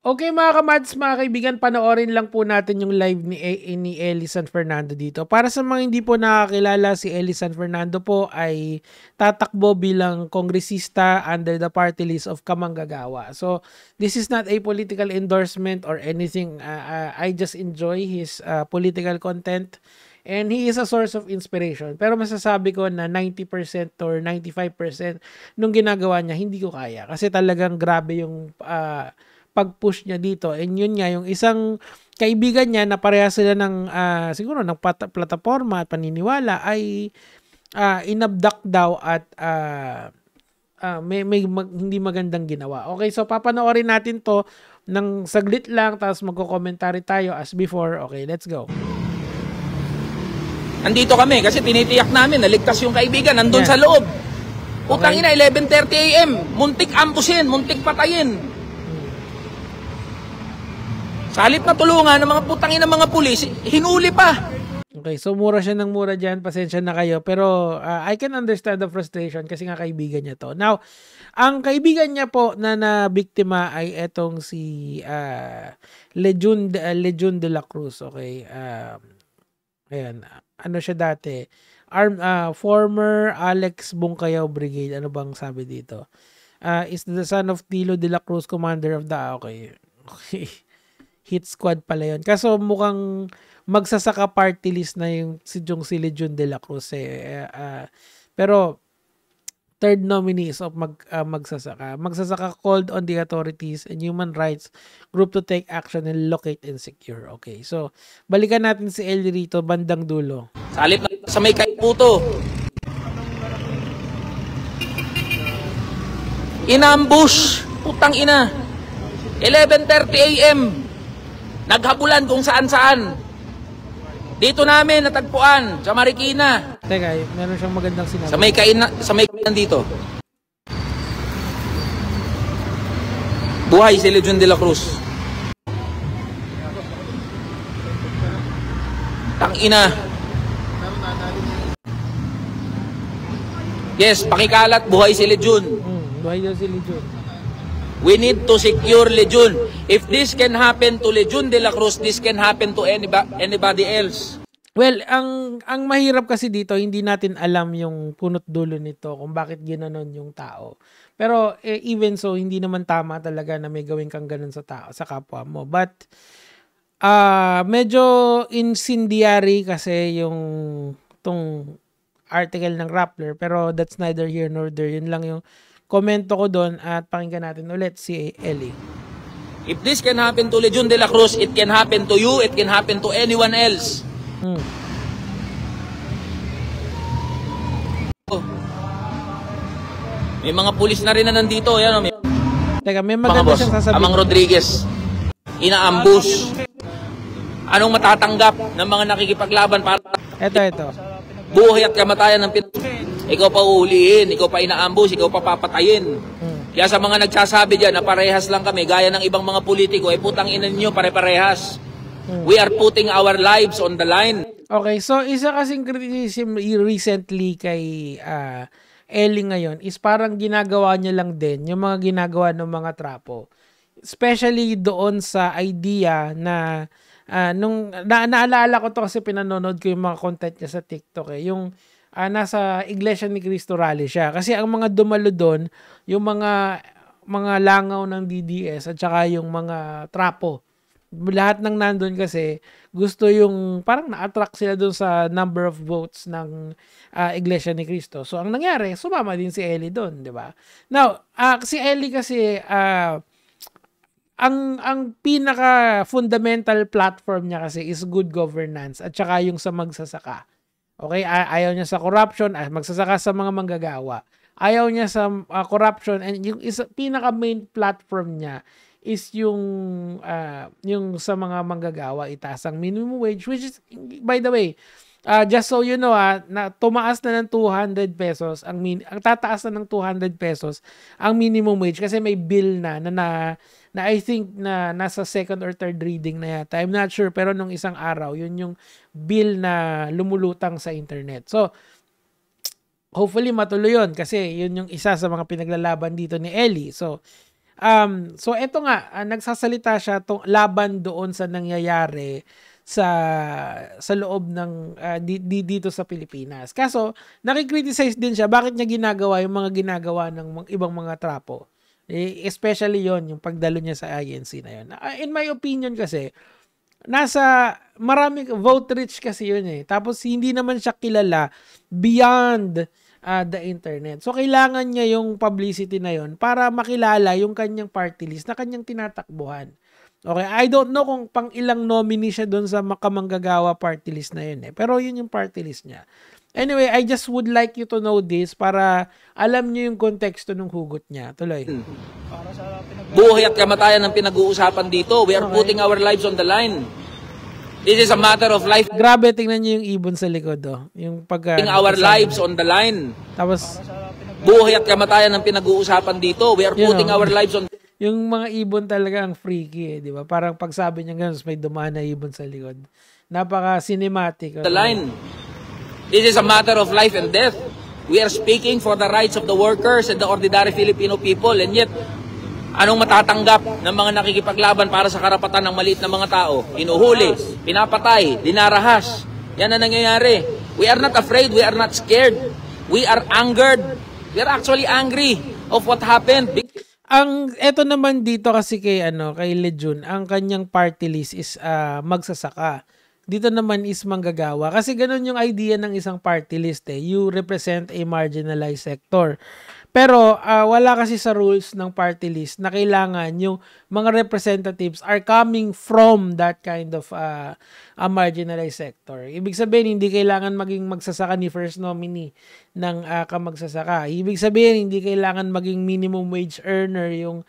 Okay mga kamads, mga kaibigan, panoorin lang po natin yung live ni Ellie San Fernando dito. Para sa mga hindi po nakakilala, si Ellie San Fernando po ay tatakbo bilang kongresista under the party list of Kamanggagawa. So, this is not a political endorsement or anything. I just enjoy his political content. And he is a source of inspiration. Pero masasabi ko na 90% or 95% nung ginagawa niya, hindi ko kaya. Kasi talagang grabe yung pag-push niya dito. And yun nga, yung isang kaibigan niya na pareha sila ng siguro ng plataforma at paniniwala ay inabduct daw at may hindi magandang ginawa. Okay, so papanoorin natin to ng saglit lang tapos magko-commentary tayo as before. Okay, let's go. Andito kami kasi tinitiyak namin naligtas yung kaibigan nandun sa loob. Utang ina, 11:30 AM. Muntik ambusin, muntik patayin. Sa halip na tulungan ng mga putangin ng mga pulis, hinuli pa. Okay, so mura siya ng mura dyan. Pasensya na kayo. Pero I can understand the frustration kasi nga kaibigan niya to. Now, ang kaibigan niya po na nabiktima ay etong si Legion de la Cruz. Okay, ayan. Ano siya dati? Former Alex Bungkayaw Brigade. Ano bang sabi dito? Is the son of Tilo de la Cruz, commander of the... Okay. Hit squad pala yun. Kaso mukhang magsasaka party list na yung si Legion de la Cruz. Pero third nominee is of magsasaka. Magsasaka called on the authorities and human rights group to take action and locate and secure. Okay, so balikan natin si Ellie rito, bandang dulo. Sa halip na sa may kaiputo. Inambush. Putang ina. 11:30 AM. Naghabulan kung saan-saan. Dito namin natagpuan sa Marikina. Teka, meron siyang magandang sinabi. Sa may kainan dito. Buhay si Legion de la Cruz. Tangina. Yes, pakikalat, buhay si Legion. Buhay daw si Legion. We need to secure Legion. If this can happen to Legion de la Cruz, this can happen to anybody else. Well, ang mahirap kasi dito, hindi natin alam yung punot dulo nito kung bakit ginanon yung tao. Pero even so, hindi naman tama talaga na may gawin kang ganun sa tao, sa kapwa mo. But medyo incendiary kasi yung tong article ng Rappler, pero that's neither here nor there. Yun lang yung komento ko doon at pakinggan natin ulit si Ellie. If this can happen to Legion de la Cruz, it can happen to you, it can happen to anyone else. May mga pulis na rin na nandito. Yan, Teka, may maganda siyang sasabihin. Amang Rodriguez, inaambush. Anong matatanggap ng mga nakikipaglaban para... Ito. Buhay at kamatayan ng ikaw pa uhulihin, ikaw pa inaambush, ikaw pa papatayin. Kaya sa mga nagsasabi dyan na parehas lang kami, gaya ng ibang mga politiko, putang ina ninyo, pare-parehas. We are putting our lives on the line. Okay, so isa kasing criticism recently kay Ellie ngayon is parang ginagawa niya lang din yung mga ginagawa ng mga trapo. Especially doon sa idea na naalala ko to kasi pinanonood ko yung mga content niya sa TikTok yung nasa Iglesia ni Cristo rally siya. Kasi ang mga dumalo doon, yung mga langaw ng DDS at saka yung mga trapo. Lahat ng nandun kasi gusto yung parang na-attract sila doon sa number of votes ng Iglesia ni Cristo. So ang nangyari, sumama din si Ellie doon, di ba? Now, si Ellie kasi ang pinaka fundamental platform niya kasi is good governance at saka yung sa magsasaka. Okay, ayaw niya sa corruption, magsasaka sa mga manggagawa. Ayaw niya sa corruption, and yung pinaka main platform niya is yung sa mga manggagawa, itaas ang minimum wage, which is, by the way, just so you know, na tumaas na ng 200 pesos, ang tataas na ng 200 pesos ang minimum wage kasi may bill na I think na nasa second or third reading na yata. I'm not sure, pero nung isang araw, yun yung bill na lumulutang sa internet. So, hopefully matuloy yun kasi yun yung isa sa mga pinaglalaban dito ni Ellie. So, So eto nga, nagsasalita siya laban doon sa nangyayari sa loob ng dito sa Pilipinas. Kaso nakikriticize din siya bakit niya ginagawa yung mga ginagawa ng ibang mga trapo. Especially yung pagdalo niya sa INC na yun. In my opinion kasi, marami vote rich kasi yun eh. Tapos hindi naman siya kilala beyond the internet. So kailangan niya yung publicity na yun para makilala yung kanyang party list na kanyang tinatakbuhan. Okay, I don't know kung pang ilang nominee siya doon sa makamanggagawa party list na yun eh. Pero yun yung party list niya. Anyway, I just would like you to know this para alam niyo yung konteksto ng hugot niya. Tuloy. Buhay at kamatayan ang pinag-uusapan dito. We are putting our lives on the line. This is a matter of life. Grabe, tingnan niyo yung ibon sa likod. Yung putting our lives on the line. Tapos, buhay at kamatayan ang pinag-uusapan dito. We are putting our lives on yung mga ibon talaga ang freaky eh, di ba? Parang pag sabi niya gano'n, may dumaan na ibon sa likod. Napaka-cinematic. The line. This is a matter of life and death. We are speaking for the rights of the workers and the ordinary Filipino people, and yet, anong matatanggap ng mga nakikipaglaban para sa karapatan ng maliit na mga tao? Inuhuli, pinapatay, dinarahas. Yan ang nangyayari. We are not afraid, we are not scared. We are angered. We are actually angry of what happened. Eto naman dito kasi kay Lejun, ang kanyang party list is magsasaka. Dito naman is manggagawa. Kasi ganun yung idea ng isang party list eh. You represent a marginalized sector. Pero wala kasi sa rules ng party list na kailangan yung mga representatives are coming from that kind of a marginalized sector. Ibig sabihin, hindi kailangan maging magsasaka ni first nominee ng kamagsasaka. Ibig sabihin, hindi kailangan maging minimum wage earner yung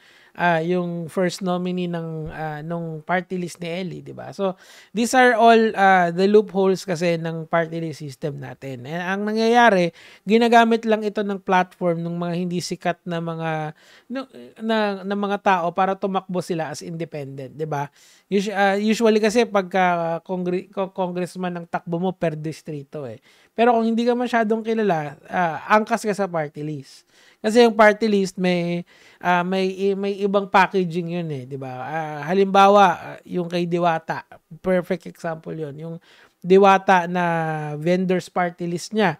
first nominee nung party list ni Ellie, di ba? So, these are all the loopholes kasi ng party list system natin. And ang nangyayari, ginagamit lang ito ng platform ng mga hindi sikat na mga mga tao para tumakbo sila as independent, di ba? Usually kasi pagka congressman ng takbo mo per distrito eh. Pero kung hindi ka masyadong kilala, angkas ka sa party list. Kasi yung party list may ibang packaging yun eh, 'di ba? Halimbawa, yung kay Diwata, perfect example yun. Yung Diwata na vendors party list niya,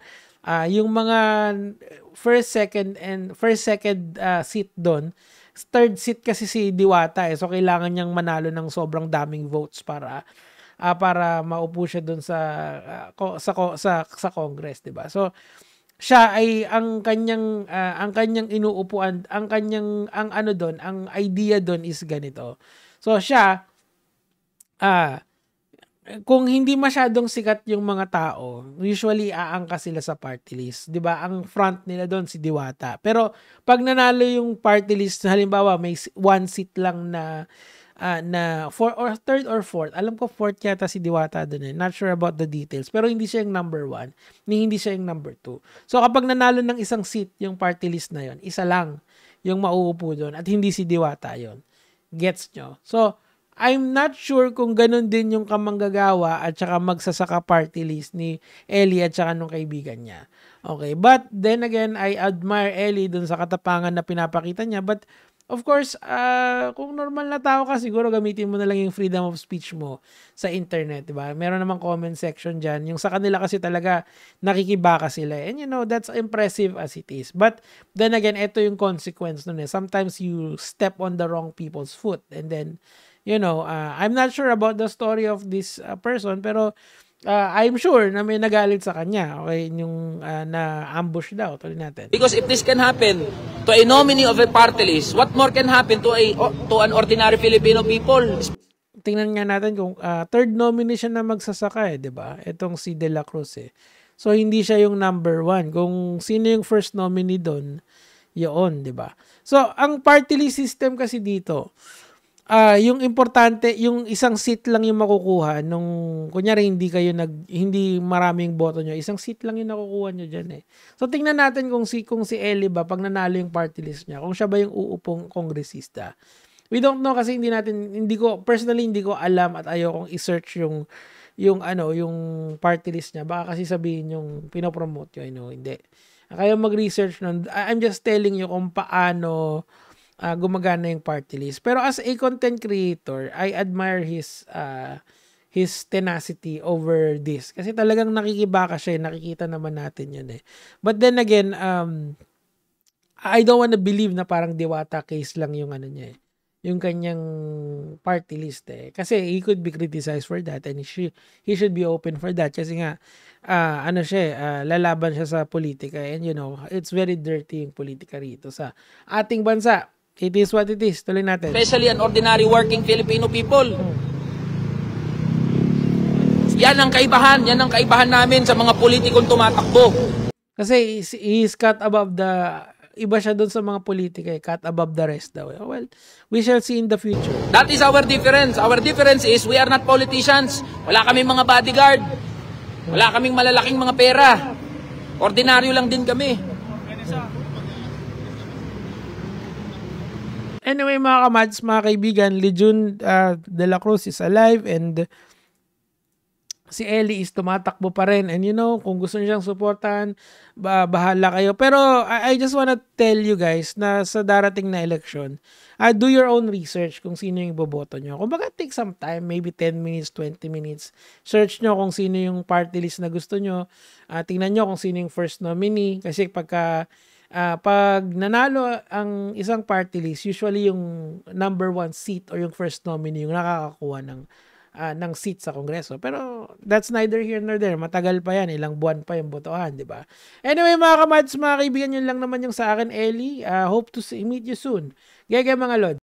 yung mga first second seat doon, third seat kasi si Diwata eh. So kailangan niyang manalo ng sobrang daming votes para maupo siya doon sa Congress, 'di ba? So siya ay ang kanyang inuupuan, ang idea doon is ganito. So siya kung hindi masyadong sikat yung mga tao, usually aangkas sila sa party list, 'di ba? Ang front nila doon si Diwata. Pero pag nanalo yung party list, halimbawa may one seat lang na third or fourth. Alam ko fourth yata si Diwata doon eh. Not sure about the details. Pero hindi siya yung number 1. Hindi siya yung number 2. So kapag nanalo ng isang seat yung party list na yon, isa lang yung mauupo doon at hindi si Diwata yon. Gets nyo? So, I'm not sure kung ganun din yung kamanggagawa at saka magsasaka party list ni Ellie at saka nung kaibigan niya. Okay. But then again, I admire Ellie dun sa katapangan na pinapakita niya. But of course, kung normal na tao ka, siguro gamitin mo na lang yung freedom of speech mo sa internet, diba? Meron namang comment section dyan. Yung sa kanila kasi talaga nakikibaka sila. And that's impressive as it is. But then again, ito yung consequence nun eh. Sometimes you step on the wrong people's foot. And then, I'm not sure about the story of this person, pero I'm sure na may nagalit sa kanya. Okay, yung na-ambush daw. Tuloy natin. Because if this can happen to a nominee of a party list, what more can happen to an ordinary Filipino people? Tingnan nga natin kung third nominee siya na magsasaka eh, 'di ba? Itong si De La Cruz eh. So hindi siya yung number 1. Kung sino yung first nominee doon, yun, 'di ba? So ang party list system kasi dito, yung importante, yung isang seat lang yung makukuha nung kunyari hindi maraming boto nyo, isang seat lang yung nakukuha nyo dyan eh. So tingnan natin kung si Ellie ba pag nanalo yung party list niya, kung siya ba yung uupong kongresista. We don't know kasi hindi ko alam at ayokong i-search yung party list niya. Baka kasi sabihin yung pinopromote yun, hindi. Kaya mag-research nun. I'm just telling you kung paano gumagana yung party list. Pero as a content creator, I admire his tenacity over this. Kasi talagang nakikibaka siya, nakikita naman natin yun eh. But then again, I don't wanna believe na parang Diwata case lang yung ano niya eh. Yung kanyang party list eh. Kasi he could be criticized for that and he should be open for that. Kasi nga, lalaban siya sa politika and you know, it's very dirty yung politika rito sa ating bansa. It is what it is. Tuloy natin. Especially an ordinary working Filipino people. Yan ang kaibahan namin sa mga politikong tumatakbo. Kasi he's cut above the, iba siya doon sa mga politika, cut above the rest daw. Well, we shall see in the future. That is our difference. Our difference is we are not politicians. Wala kaming mga bodyguard. Wala kaming malalaking mga pera. Ordinaryo lang din kami. Anyway, mga kamads, mga kaibigan, Legion de la Cruz is alive and si Ellie is tumatakbo pa rin. And you know, kung gusto niyo siyang supportahan, bahala kayo. Pero I just wanna tell you guys na sa darating na election, do your own research kung sino yung boboto nyo. Kung baka take some time, maybe 10 minutes, 20 minutes. Search nyo kung sino yung party list na gusto nyo. Tingnan nyo kung sino yung first nominee. Kasi pag nanalo ang isang party list, usually yung number 1 seat or yung first nominee yung nakakakuha ng seat sa Kongreso. Pero that's neither here nor there. Matagal pa yan. Ilang buwan pa yung botohan, di ba? Anyway, mga kamads, mga kaibigan, yun lang naman yung sa akin, Ellie. Hope to meet you soon. Gaya mga lod.